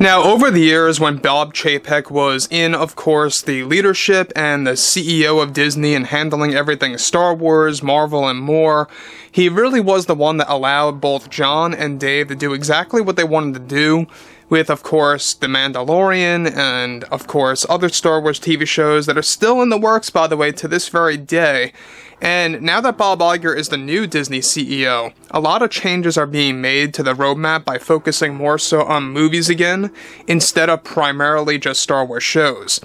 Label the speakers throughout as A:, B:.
A: Now, over the years, when Bob Chapek was in, of course, the leadership and the CEO of Disney and handling everything Star Wars, Marvel, and more, he really was the one that allowed both Jon and Dave to do exactly what they wanted to do with, of course, The Mandalorian and, of course, other Star Wars TV shows that are still in the works, by the way, to this very day. And now that Bob Iger is the new Disney CEO, a lot of changes are being made to the roadmap by focusing more so on movies again, instead of primarily just Star Wars shows.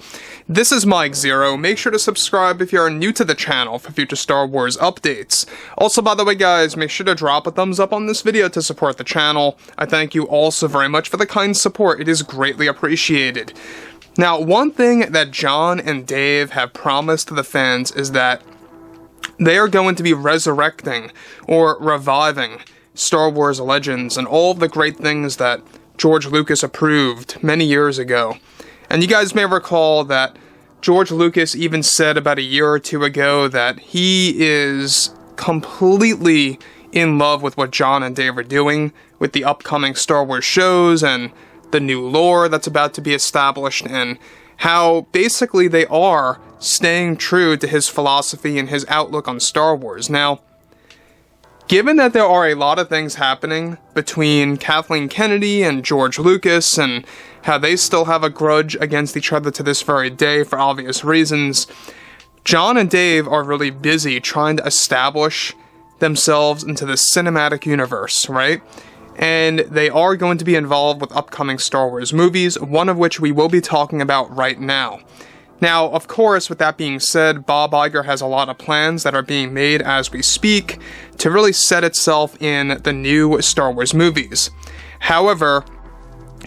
A: This is Mike Zero. Make sure to subscribe if you are new to the channel for future Star Wars updates. Also, by the way, guys, make sure to drop a thumbs up on this video to support the channel. I thank you all so very much for the kind support. It is greatly appreciated. Now, one thing that Jon and Dave have promised to the fans is that they are going to be resurrecting or reviving Star Wars Legends and all of the great things that George Lucas approved many years ago. And you guys may recall that George Lucas even said about a year or two ago that he is completely in love with what Jon and Dave are doing with the upcoming Star Wars shows and the new lore that's about to be established, and how basically they are staying true to his philosophy and his outlook on Star Wars. Now, given that there are a lot of things happening between Kathleen Kennedy and George Lucas, and how they still have a grudge against each other to this very day for obvious reasons, Jon and Dave are really busy trying to establish themselves into the cinematic universe, right? And they are going to be involved with upcoming Star Wars movies, one of which we will be talking about right now. Now, of course, with that being said, Bob Iger has a lot of plans that are being made as we speak to really set itself in the new Star Wars movies. However,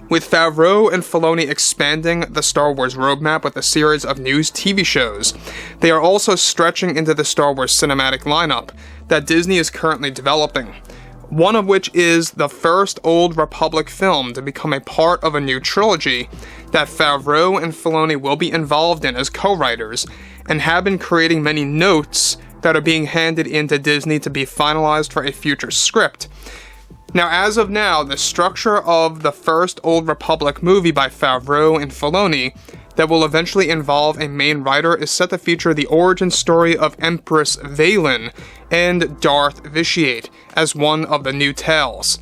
A: with Favreau and Filoni expanding the Star Wars roadmap with a series of new TV shows, they are also stretching into the Star Wars cinematic lineup that Disney is currently developing. One of which is the first Old Republic film to become a part of a new trilogy that Favreau and Filoni will be involved in as co-writers, and have been creating many notes that are being handed into Disney to be finalized for a future script. Now, as of now, the structure of the first Old Republic movie by Favreau and Filoni that will eventually involve a main writer is set to feature the origin story of Empress Valen and Darth Vitiate as one of the new tales.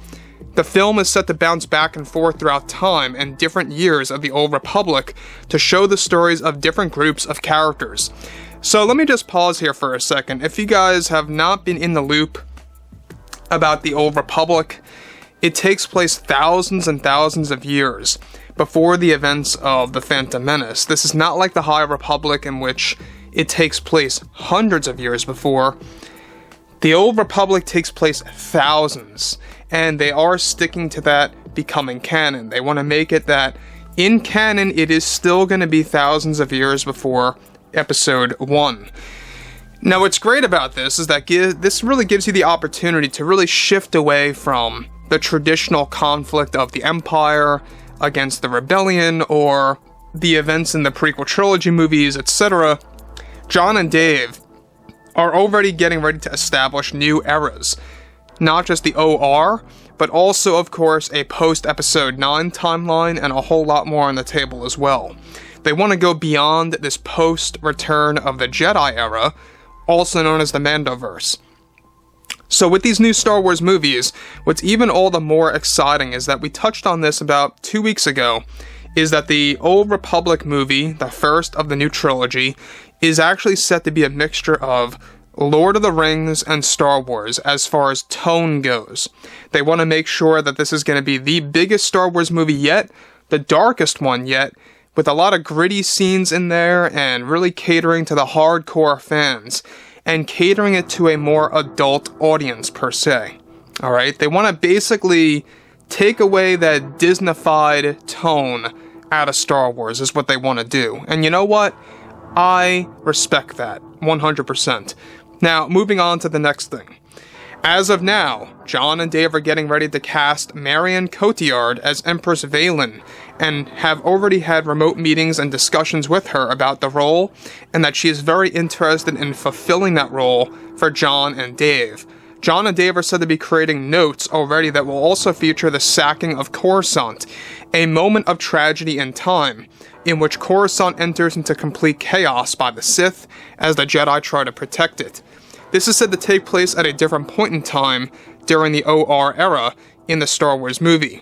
A: The film is set to bounce back and forth throughout time and different years of the Old Republic to show the stories of different groups of characters. So let me just pause here for a second. If you guys have not been in the loop about the Old Republic, it takes place thousands and thousands of years before the events of the Phantom Menace. This is not like the High Republic, in which it takes place hundreds of years before. The Old Republic takes place thousands, and they are sticking to that becoming canon. They want to make it that in canon it is still going to be thousands of years before Episode 1. Now, what's great about this is that this really gives you the opportunity to really shift away from the traditional conflict of the Empire against the Rebellion, or the events in the prequel trilogy movies, etc. Jon and Dave are already getting ready to establish new eras. Not just the OR, but also, of course, a post-Episode 9 timeline and a whole lot more on the table as well. They want to go beyond this post-Return of the Jedi era, also known as the Mandoverse. So with these new Star Wars movies, what's even all the more exciting is that we touched on this about 2 weeks ago, is that the Old Republic movie, the first of the new trilogy, is actually set to be a mixture of Lord of the Rings and Star Wars as far as tone goes. They want to make sure that this is going to be the biggest Star Wars movie yet, the darkest one yet, with a lot of gritty scenes in there and really catering to the hardcore fans, and catering it to a more adult audience per se. Alright, they want to basically take away that Disney-fied tone out of Star Wars is what they want to do. And you know what? I respect that 100%. Now, moving on to the next thing. As of now, Jon and Dave are getting ready to cast Marion Cotillard as Empress Valen, and have already had remote meetings and discussions with her about the role, and that she is very interested in fulfilling that role for Jon and Dave. John and Dave are said to be creating notes already that will also feature the sacking of Coruscant, a moment of tragedy in time, in which Coruscant enters into complete chaos by the Sith as the Jedi try to protect it. This is said to take place at a different point in time during the OR era in the Star Wars movie.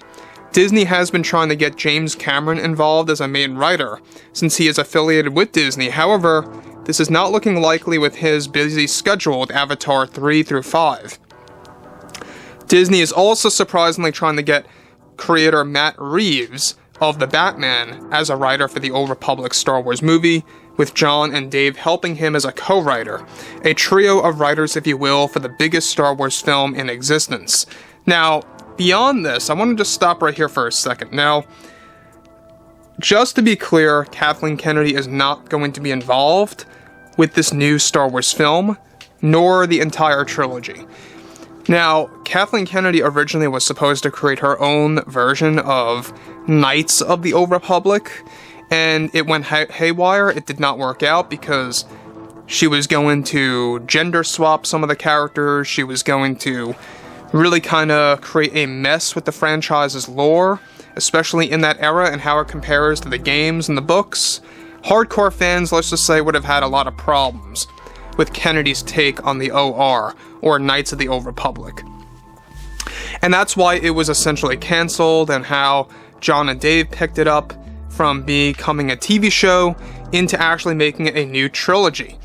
A: Disney has been trying to get James Cameron involved as a main writer, since he is affiliated with Disney. However, this is not looking likely with his busy schedule with Avatar 3 through 5. Disney is also surprisingly trying to get creator Matt Reeves of The Batman as a writer for the Old Republic Star Wars movie, with John and Dave helping him as a co-writer. A trio of writers, if you will, for the biggest Star Wars film in existence. Now, beyond this, I want to just stop right here for a second. Now, just to be clear, Kathleen Kennedy is not going to be involved with this new Star Wars film, nor the entire trilogy. Now, Kathleen Kennedy originally was supposed to create her own version of Knights of the Old Republic, and it went haywire. It did not work out because she was going to gender swap some of the characters. She was going to really kind of create a mess with the franchise's lore, especially in that era and how it compares to the games and the books. Hardcore fans, let's just say, would have had a lot of problems with Kennedy's take on the OR, or Knights of the Old Republic. And that's why it was essentially cancelled, and how John and Dave picked it up from becoming a TV show into actually making it a new trilogy.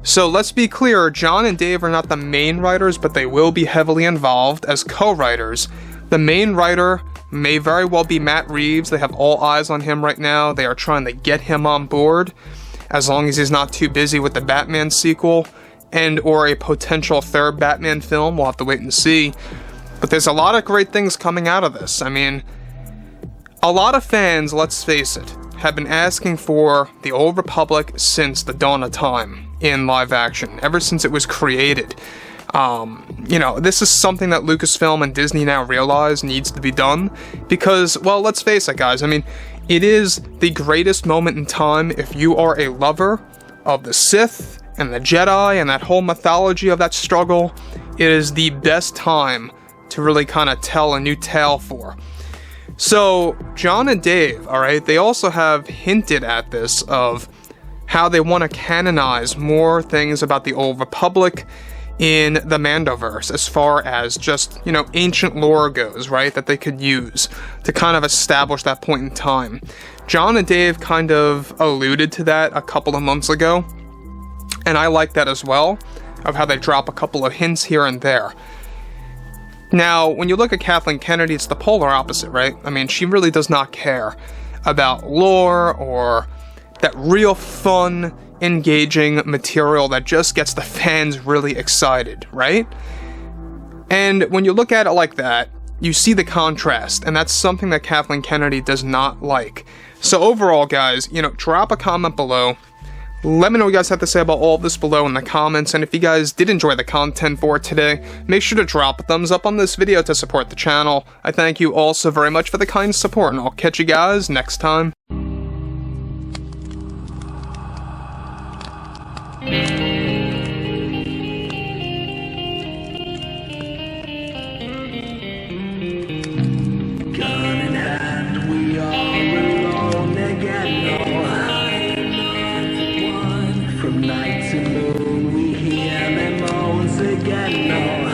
A: So let's be clear, John and Dave are not the main writers, but they will be heavily involved as co-writers. The main writer may very well be Matt Reeves. They have all eyes on him right now. They are trying to get him on board, as long as he's not too busy with the Batman sequel and or a potential third Batman film. We'll have to wait and see. But there's a lot of great things coming out of this. I mean, a lot of fans, let's face it, have been asking for the Old Republic since the dawn of time in live action, ever since it was created. This is something that Lucasfilm and Disney now realize needs to be done because, well, let's face it, guys. I mean, it is the greatest moment in time if you are a lover of the Sith and the Jedi and that whole mythology of that struggle. It is the best time to really kind of tell a new tale for. So, John and Dave, alright, they also have hinted at this of how they want to canonize more things about the Old Republic in the Mandoverse, as far as just, ancient lore goes, right, that they could use to kind of establish that point in time. John and Dave kind of alluded to that a couple of months ago, and I like that as well, of how they drop a couple of hints here and there. Now, when you look at Kathleen Kennedy, it's the polar opposite, right? I mean, she really does not care about lore or that real fun, engaging material that just gets the fans really excited, right? And when you look at it like that, you see the contrast, and that's something that Kathleen Kennedy does not like. So overall, guys, drop a comment below. Let me know what you guys have to say about all of this below in the comments, and if you guys did enjoy the content for today, make sure to drop a thumbs up on this video to support the channel. I thank you all so very much for the kind support, and I'll catch you guys next time.
B: From night to moon, we hear them moans again. No.